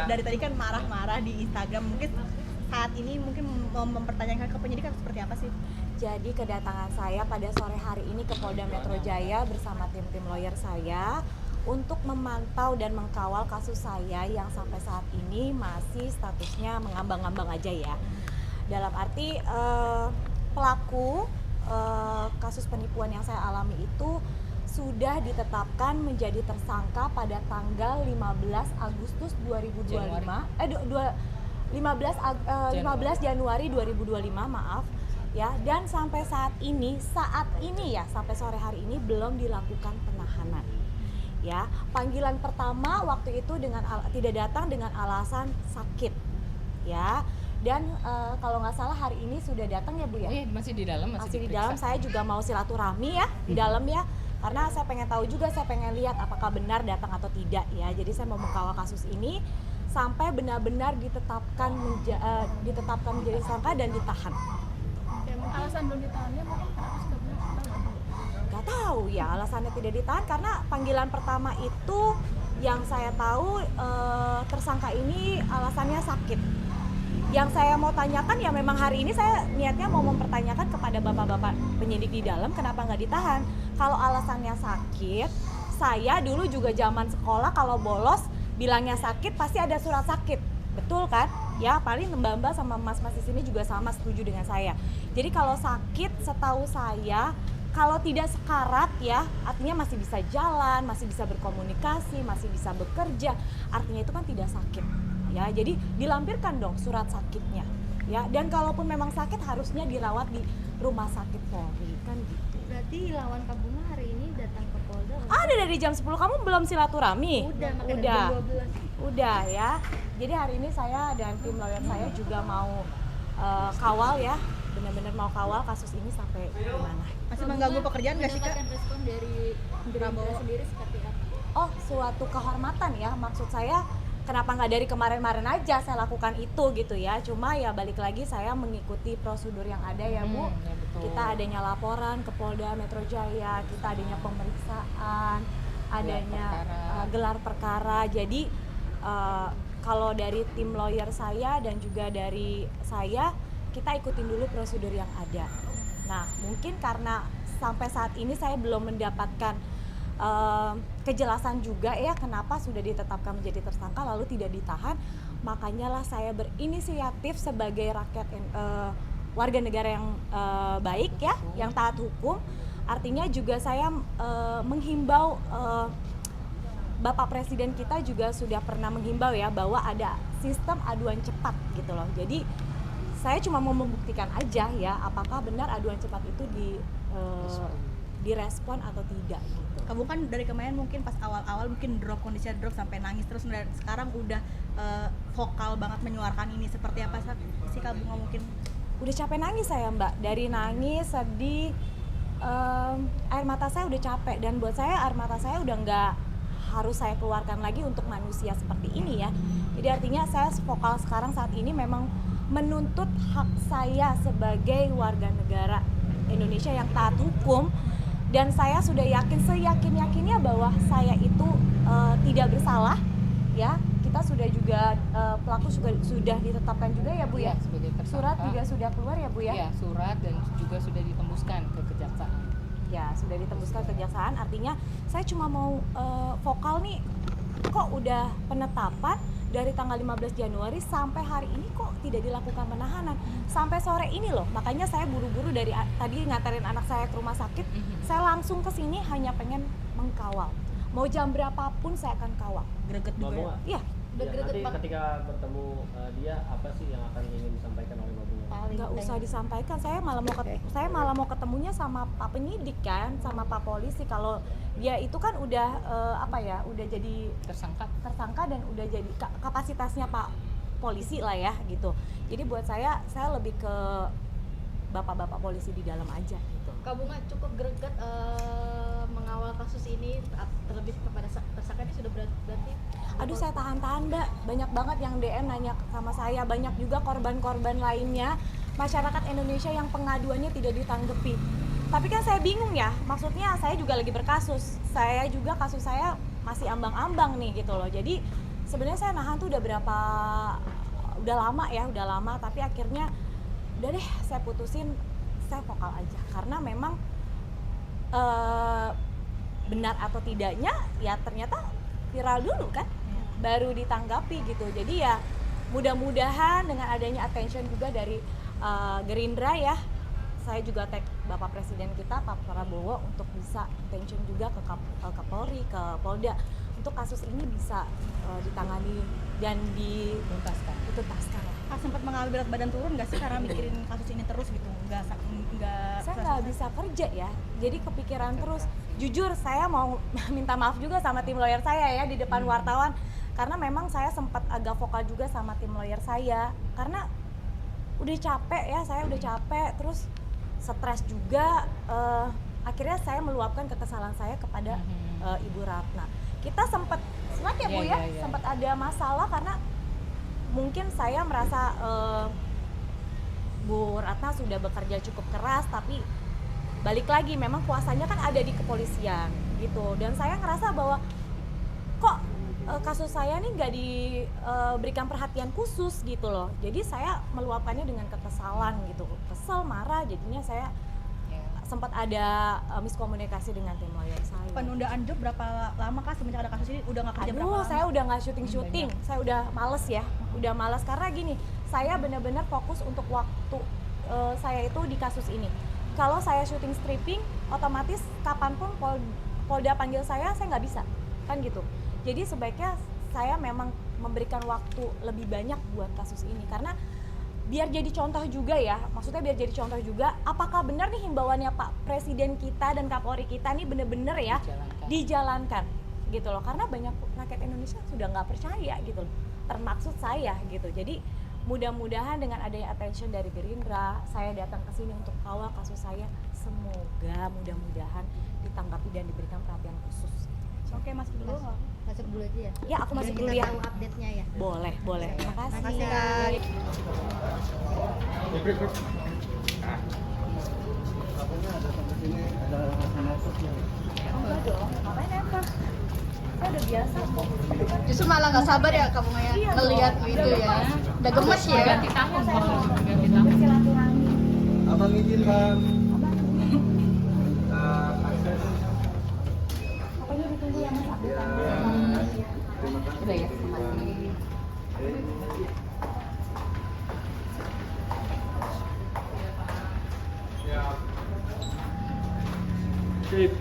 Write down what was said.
dari tadi kan marah-marah di Instagram, mungkin saat ini mungkin mempertanyakan ke penyidik atau seperti apa sih? Jadi kedatangan saya pada sore hari ini ke Polda Metro Jaya bersama tim lawyer saya untuk memantau dan mengkawal kasus saya yang sampai saat ini masih statusnya mengambang-ambang aja ya. Dalam arti pelaku kasus penipuan yang saya alami itu sudah ditetapkan menjadi tersangka pada tanggal 15 Agustus 2025 15 Januari 2025 maaf ya, dan sampai saat ini ya sampai sore hari ini belum dilakukan penahanan ya. Panggilan pertama waktu itu tidak datang dengan alasan sakit ya, dan kalau nggak salah hari ini sudah datang ya Bu ya? Masih di dalam, masih di dalam. Saya juga mau silaturahmi ya di dalam ya, karena saya pengen tahu juga, saya pengen lihat apakah benar datang atau tidak ya. Jadi saya mau mengkawal kasus ini sampai benar-benar ditetapkan menjadi tersangka dan ditahan. Alasan belum ditahannya mungkin kenapa sih Kak Bunga? Gak tahu ya alasannya tidak ditahan, karena panggilan pertama itu yang saya tahu tersangka ini alasannya sakit. Yang saya mau tanyakan ya memang hari ini saya niatnya mau mempertanyakan kepada bapak-bapak penyidik di dalam kenapa nggak ditahan. Kalau alasannya sakit, saya dulu juga zaman sekolah kalau bolos bilangnya sakit pasti ada surat sakit, betul kan? Ya paling mbak-mbak sama mas-mas di sini juga sama setuju dengan saya. Jadi kalau sakit setahu saya kalau tidak sekarat ya artinya masih bisa jalan, masih bisa berkomunikasi, masih bisa bekerja, artinya itu kan tidak sakit. Ya, jadi dilampirkan dong surat sakitnya ya, dan kalaupun memang sakit harusnya dirawat di rumah sakit Polri kan gitu. Berarti lawan Kak Bunga hari ini datang ke Polda? Ada dari jam 10, kamu belum silaturahmi? Udah ya. Jadi hari ini saya dan tim lawyer saya juga mau kawal ya, benar-benar mau kawal kasus ini sampai mana. Masih mengganggu pekerjaan nggak sih Kak? Respon dari Prabowo sendiri seperti apa? Oh, suatu kehormatan ya, maksud saya kenapa nggak dari kemarin-kemarin aja saya lakukan itu gitu ya. Cuma ya balik lagi saya mengikuti prosedur yang ada ya Bu. Ya, betul. Kita adanya laporan ke Polda Metro Jaya, kita adanya pemeriksaan, adanya gelar perkara. Jadi kalau dari tim lawyer saya dan juga dari saya, kita ikutin dulu prosedur yang ada. Nah mungkin karena sampai saat ini saya belum mendapatkan kejelasan juga ya kenapa sudah ditetapkan menjadi tersangka lalu tidak ditahan, makanya lah saya berinisiatif sebagai rakyat warga negara yang baik ya, yang taat hukum. Artinya juga saya menghimbau, Bapak Presiden kita juga sudah pernah menghimbau ya bahwa ada sistem aduan cepat gitu loh. Jadi saya cuma mau membuktikan aja ya apakah benar aduan cepat itu direspon atau tidak gitu. Kamu kan dari kemarin mungkin pas awal-awal mungkin kondisinya drop sampai nangis terus, sekarang udah vokal banget menyuarakan ini, seperti apa sih Kak Bunga mungkin? Udah capek nangis saya Mbak, dari nangis, sedih, air mata saya udah capek, dan buat saya air mata saya udah nggak harus saya keluarkan lagi untuk manusia seperti ini ya. Jadi artinya saya vokal sekarang saat ini memang menuntut hak saya sebagai warga negara Indonesia yang taat hukum. Dan saya sudah yakin, seyakin-yakinnya bahwa saya itu tidak bersalah ya. Kita sudah juga pelaku sudah ditetapkan juga ya Bu ya, sebagai tersangka. Surat juga sudah keluar ya Bu ya? Iya, surat dan juga sudah ditembuskan ke kejaksaan. Ya, sudah ditembuskan ke kejaksaan, artinya saya cuma mau vokal nih, kok udah penetapan dari tanggal 15 Januari sampai hari ini kok tidak dilakukan penahanan sampai sore ini loh. Makanya saya buru-buru dari tadi nganterin anak saya ke rumah sakit, saya langsung ke sini hanya pengen mengkawal. Mau jam berapapun saya akan kawal. Greget juga ya? Iya. Nanti ketika bertemu dia, apa sih yang akan ingin disampaikan oleh Mbak Bunga? Nggak usah disampaikan, saya malah mau ketemunya sama Pak penyidik kan, sama Pak polisi. Kalau dia itu kan udah udah jadi tersangka dan udah jadi kapasitasnya Pak polisi lah ya gitu. Jadi buat saya lebih ke bapak-bapak polisi di dalam aja gitu. Kak Bunga cukup greget mengawal kasus ini, terlebih kepada tersangka ini sudah berarti. Aduh, saya tahan-tahan Mbak, banyak banget yang DM nanya sama saya, banyak juga korban-korban lainnya, masyarakat Indonesia yang pengaduannya tidak ditanggapi. Tapi kan saya bingung ya, maksudnya saya juga lagi berkasus, kasus saya masih ambang-ambang nih gitu loh. Jadi sebenarnya saya nahan tuh udah lama, tapi akhirnya udah deh saya putusin, saya vokal aja karena memang benar atau tidaknya ya ternyata viral dulu kan, baru ditanggapi gitu. Jadi ya mudah-mudahan dengan adanya attention juga dari Gerindra ya, saya juga tag Bapak Presiden kita Pak Prabowo untuk bisa attention juga ke Polri, ke Polda untuk kasus ini bisa ditangani dan dituntaskan lah. Sempat mengalami berat badan turun nggak sih karena mikirin kasus ini terus gitu? Saya nggak bisa kerja ya, jadi kepikiran terus. Jujur saya mau minta maaf juga sama tim lawyer saya ya di depan wartawan, karena memang saya sempat agak vokal juga sama tim lawyer saya karena udah capek ya, saya udah capek terus stres juga. Akhirnya saya meluapkan kekesalan saya kepada Ibu Ratna. Kita sempat ya Bu ya, sempat ada masalah karena mungkin saya merasa Bu Ratna sudah bekerja cukup keras, tapi balik lagi memang kuasanya kan ada di kepolisian gitu, dan saya ngerasa bahwa kok kasus saya nih nggak diberikan perhatian khusus gitu loh. Jadi saya meluapkannya dengan kekesalan gitu, kesel, marah, jadinya saya sempat ada miskomunikasi dengan tim lawyer saya. Penundaan job berapa lama Kak semenjak ada kasus ini? Udah nggak kerja berapa lama? Saya udah nggak syuting, saya udah males ya, udah males karena gini, saya benar-benar fokus untuk waktu saya itu di kasus ini. Kalau saya syuting stripping, otomatis kapanpun Polda panggil saya nggak bisa, kan gitu. Jadi sebaiknya saya memang memberikan waktu lebih banyak buat kasus ini, karena biar jadi contoh juga ya, maksudnya biar jadi contoh juga, apakah benar nih himbauannya Pak Presiden kita dan Kapolri kita nih bener-bener ya dijalankan gitu loh, karena banyak rakyat Indonesia sudah nggak percaya gitu loh, termaksud saya gitu. Jadi mudah-mudahan dengan adanya attention dari Gerindra, saya datang ke sini untuk kawal kasus saya, semoga mudah-mudahan ditanggapi dan diberikan perhatian khusus. Oke, masuk dulu. Masuk dulu aja ya. Ya, aku masuk Biar dulu kita ya. tahu update-nya ya. Boleh. Terima kasih. Makasih, Kak. Enggak dong, ngapain nempel? Saya udah biasa kok. Justru malah nggak sabar ya kamu ya ngelihat gitu ya. Udah gemes ya. Ganti tahun, ganti tahun. Bersilaturahmi. Abang izin bang. Akses. Pokoknya ditunggu ya Mas update. Udah ya, terima kasih. Sip.